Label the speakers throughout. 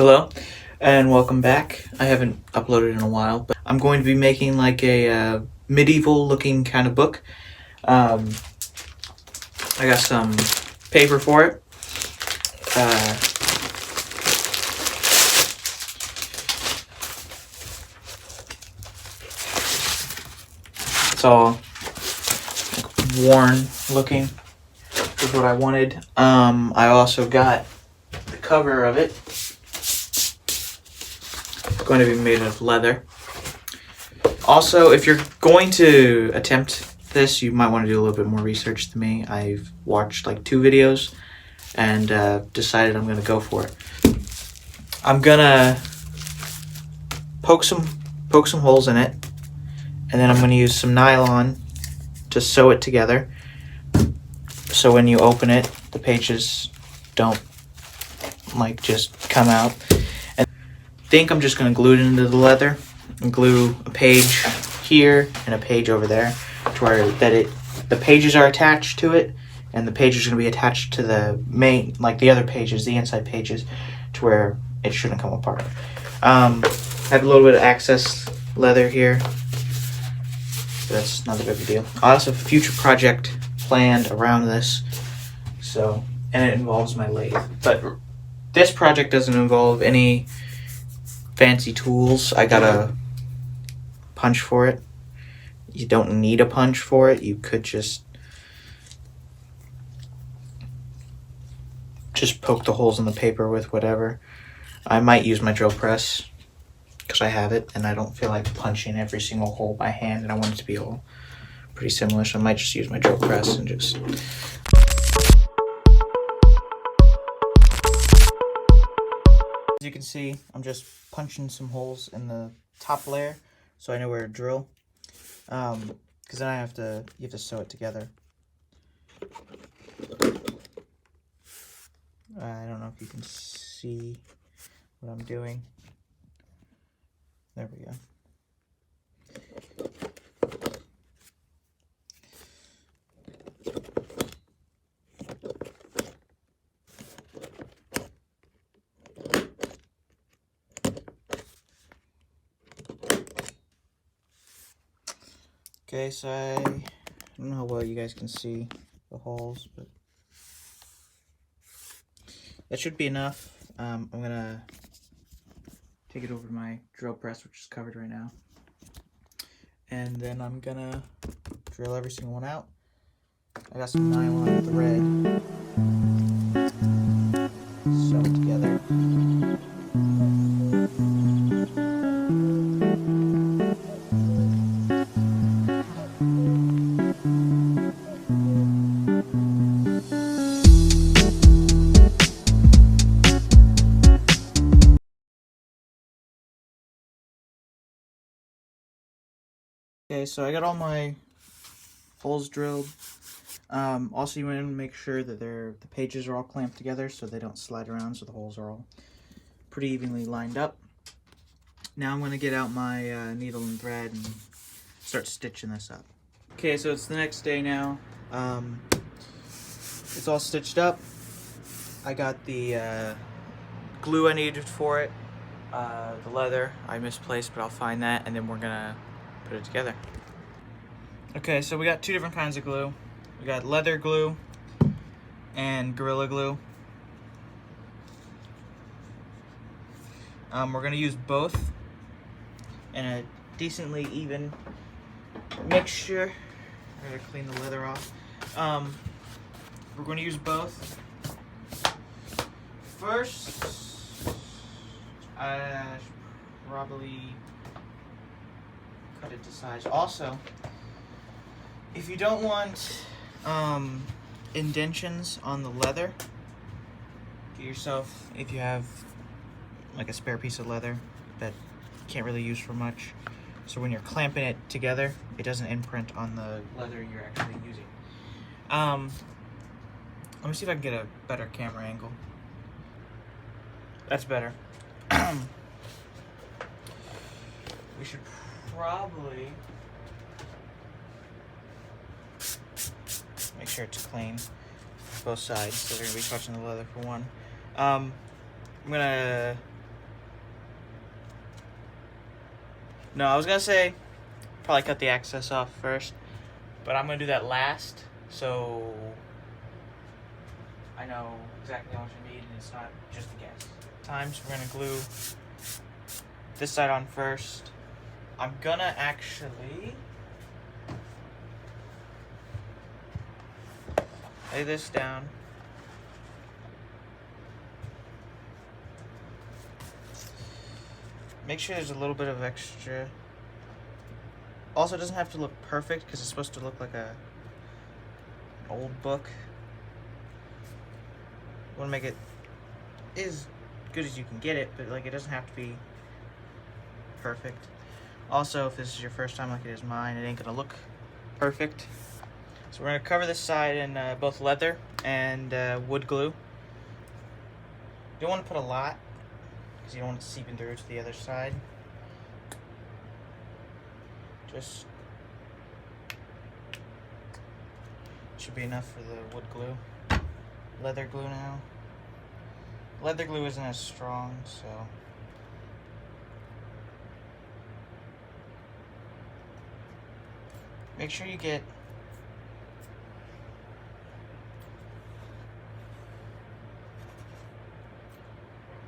Speaker 1: Hello, and welcome back. I haven't uploaded in a while, but I'm going to be making like a medieval looking kind of book. Um, I got some paper for it. Uh, it's all worn looking, is what I wanted. I also got the cover of it. It's going to be made of leather. Also, if you're going to attempt this, you might want to do a little bit more research than me. I've watched like 2 videos and decided I'm going to go for it. I'm gonna poke some holes in it, and then I'm gonna use some nylon to sew it together. So when you open it, the pages don't like just come out. And I think I'm just gonna glue it into the leather and glue a page here and a page over there, to where the pages are attached to it, and the page is gonna be attached to the main, like the other pages, the inside pages, to where it shouldn't come apart. I have a little bit of excess leather here, but that's not a big deal. I also have a future project planned around this, and it involves my lathe. But this project doesn't involve any fancy tools. I got a punch for it. You don't need a punch for it. You could just poke the holes in the paper with whatever. I might use my drill press because I have it, and I don't feel like punching every single hole by hand, and I want it to be all pretty similar, so I might just use my drill press and just... As you can see, I'm just punching some holes in the top layer so I know where to drill, because then you have to sew it together. I don't know if you can see what I'm doing. There we go. Okay, so I don't know how well you guys can see the holes, but that should be enough. I'm gonna take it over to my drill press, which is covered right now, and then I'm gonna drill every single one out. I got some nylon thread, sew it together. Okay, so I got all my holes drilled. Also, you want to make sure that the pages are all clamped together so they don't slide around, so the holes are all pretty evenly lined up. Now I'm going to get out my needle and thread and start stitching this up. Okay, so it's the next day now. It's all stitched up. I got the glue I needed for it. The leather I misplaced, but I'll find that, and then we're gonna put it together. Okay, so we got 2 different kinds of glue. We got leather glue and Gorilla Glue. We're gonna use both in a decently even mixture. I gotta clean the leather off. We're gonna use both. First, I should probably cut it to size. Also, if you don't want indentions on the leather, get yourself, if you have like a spare piece of leather that you can't really use for much, so when you're clamping it together, it doesn't imprint on the leather you're actually using. Let me see if I can get a better camera angle. That's better. We should probably make sure it's clean, both sides, so they're gonna be touching the leather for one. I'm gonna No, I was gonna say probably cut the access off first, but I'm gonna do that last, so I know exactly how much I need and it's not just a guess. Times we're gonna glue this side on first. I'm gonna actually lay this down. Make sure there's a little bit of extra. Also, it doesn't have to look perfect because it's supposed to look like an old book. You want to make it as good as you can get it, but like it doesn't have to be perfect. Also, if this is your first time like it is mine, it ain't gonna look perfect. So we're gonna cover this side in both leather and wood glue. You don't want to put a lot because you don't want it seeping through to the other side. Just should be enough for the wood glue. Leather glue now. Leather glue isn't as strong, so make sure you get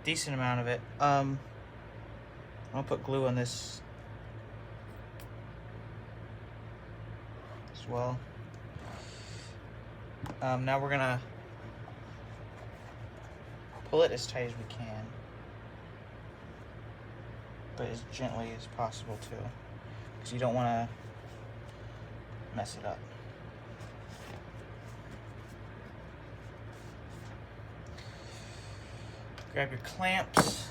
Speaker 1: a decent amount of it. I'm gonna put glue on this as well. Now we're gonna pull it as tight as we can, but as gently as possible too, because you don't want to mess it up. Grab your clamps.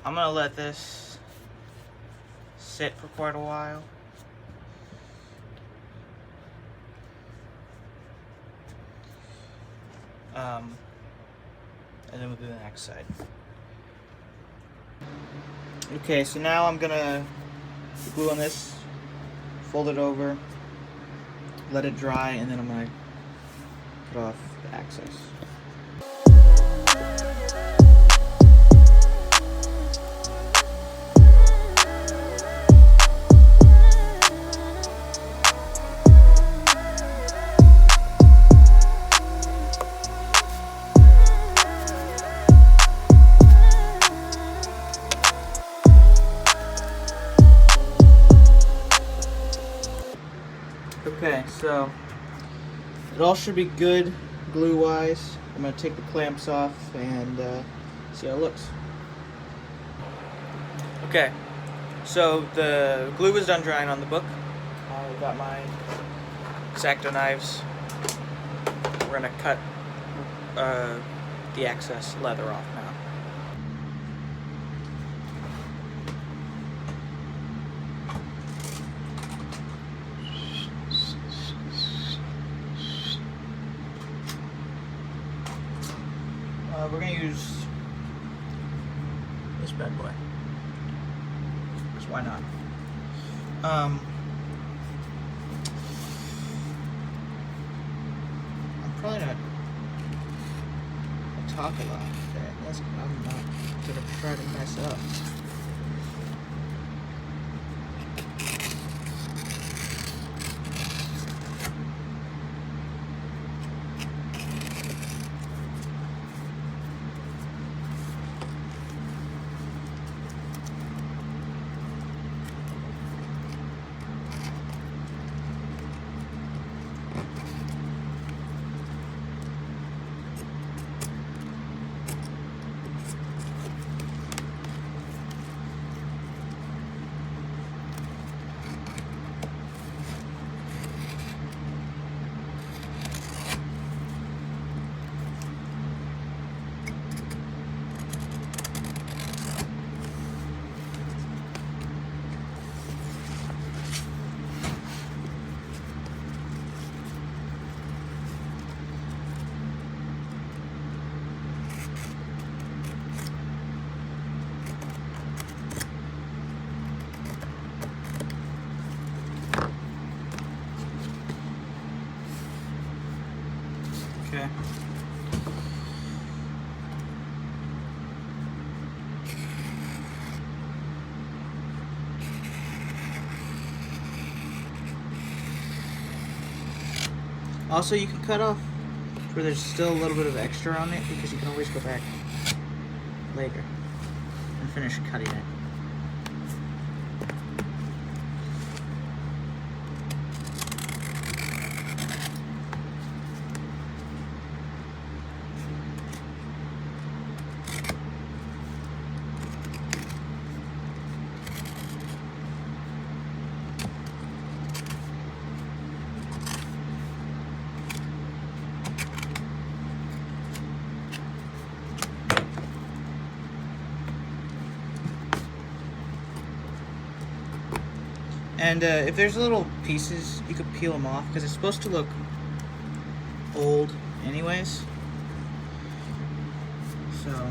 Speaker 1: I'm gonna let this sit for quite a while. And then we'll do the next side. Okay, so now I'm gonna glue on this, fold it over, let it dry, and then I'm gonna put off the access. Okay, so it all should be good glue-wise. I'm going to take the clamps off and see how it looks. Okay, so the glue is done drying on the book. I've got my X-Acto knives. We're going to cut the excess leather off now. We're going to use this bad boy, because why not? I'm probably not going to talk a lot. I'm not going to try to mess up. Also, you can cut off where there's still a little bit of extra on it, because you can always go back later and finish cutting it. And if there's little pieces, you could peel them off, because it's supposed to look old anyways. So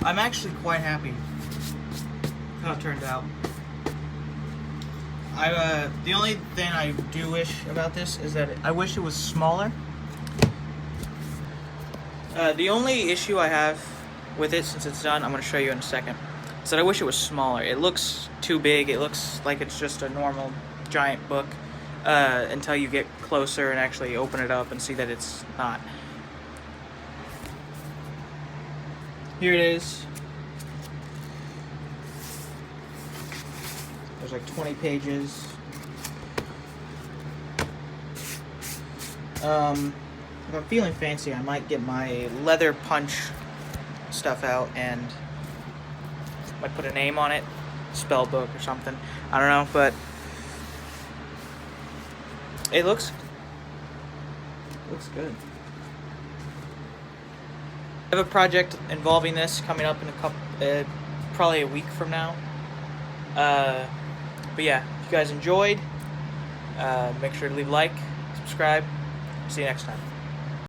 Speaker 1: I'm actually quite happy how it turned out. The only thing I do wish about this is that I wish it was smaller. The only issue I have with it, since it's done, I'm going to show you in a second, is that I wish it was smaller. It looks too big. It looks like it's just a normal giant book until you get closer and actually open it up and see that it's not. Here it is. There's like 20 pages. If I'm feeling fancy, I might get my leather punch stuff out and might put a name on it, spell book or something. I don't know, but it looks good. I have a project involving this coming up in a couple, probably a week from now. But yeah, if you guys enjoyed, make sure to leave a like, subscribe. See you next time.